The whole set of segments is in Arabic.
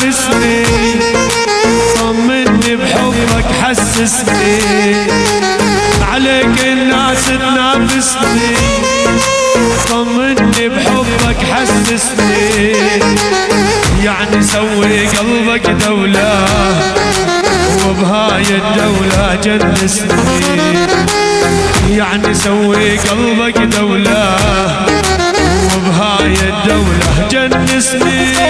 تنافسني، طمني بحبك حسسني، عليك الناس تنافسني، طمني بحبك حسسني، يعني سوي قلبك دولة وبهاي الدولة جنسني، يعني سوي قلبك دولة وبهاي الدولة جنسني.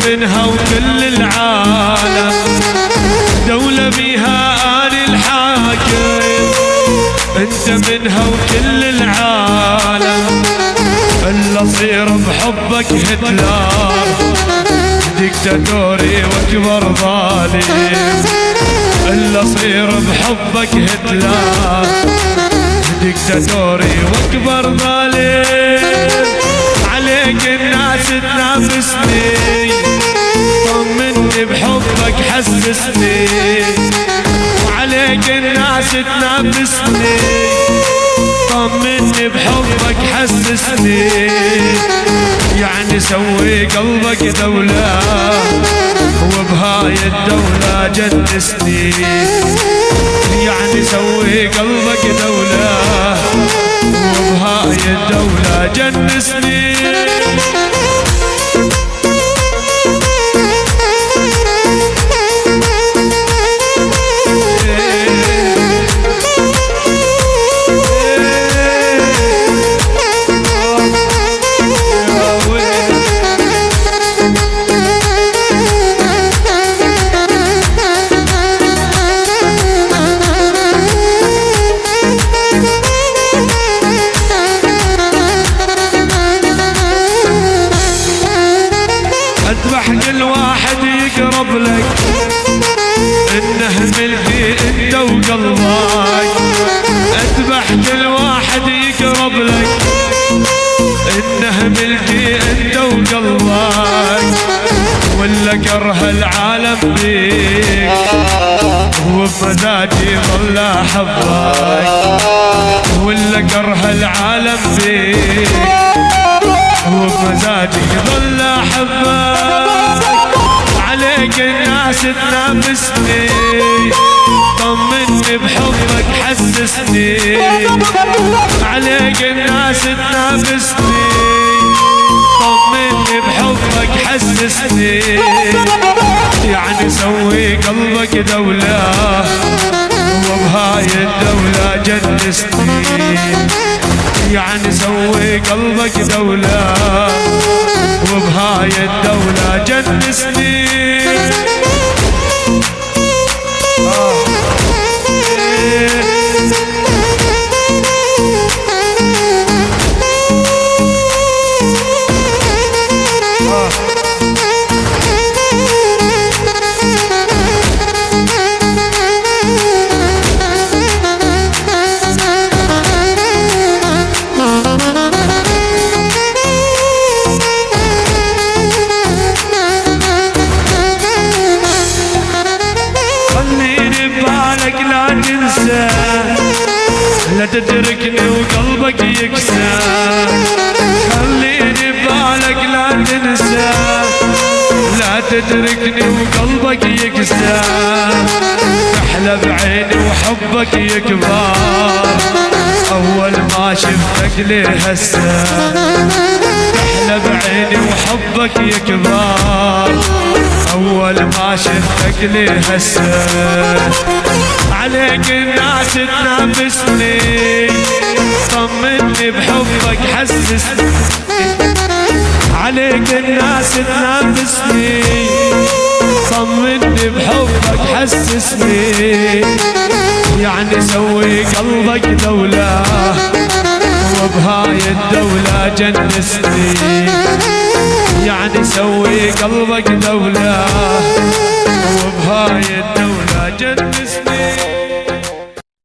منها وكل العالم، دولة بيها آل الحاكم، انت منها وكل العالم، الا صير بحبك هتلر ديكتاتوري واكبر ظالم، الا صير بحبك هتلر ديكتاتوري واكبر ظالم، عليك الناس تنافسني، طمني بحبك حسسني، وعليك الناس تنافسني، طمني بحبك حسسني، يعني سوي قلبك دولة وبهاي الدولة جنسني، يعني سوي قلبك دولة وبهاي الدولة جنسني. اذبح كل واحد يقرب لك، انه ملكي انت وقلبك، اذبح كل واحد يقرب لك، انه ملكي انت وقلبك، ولا كره العالم بيك وبمزاجي ظل احبك، ولا كره العالم بيك وبمزاجي ظل احبك، عليك الناس تنافسني، طمني بحبك حسسني، عليك الناس تنافسني، طمني بحبك حسسني، يعني سوي قلبك دولة وبهاي الدولة جنسني، يعني سوي قلبك دولة وبهاي الدولة جنسني. لا تتركني وقلبك يكسى، خليني ببالك لا تنسى، لا تتركني وقلبك يكسى، تحلى بعيني وحبك يكبر، اول ما شفتك ليه هسه، تحلى بعيني وحبك يكبر، اول ما شفتك ليه هسه، عليك الناس تنافسني، طمني بحبك حسسني، عليك الناس تنافسني، طمني بحبك حسسني، يعني سوي قلبك دولة وبهاي الدولة جنسني، يعني سوي قلبك دولة وبهاي وبهاي الدولة جنسني.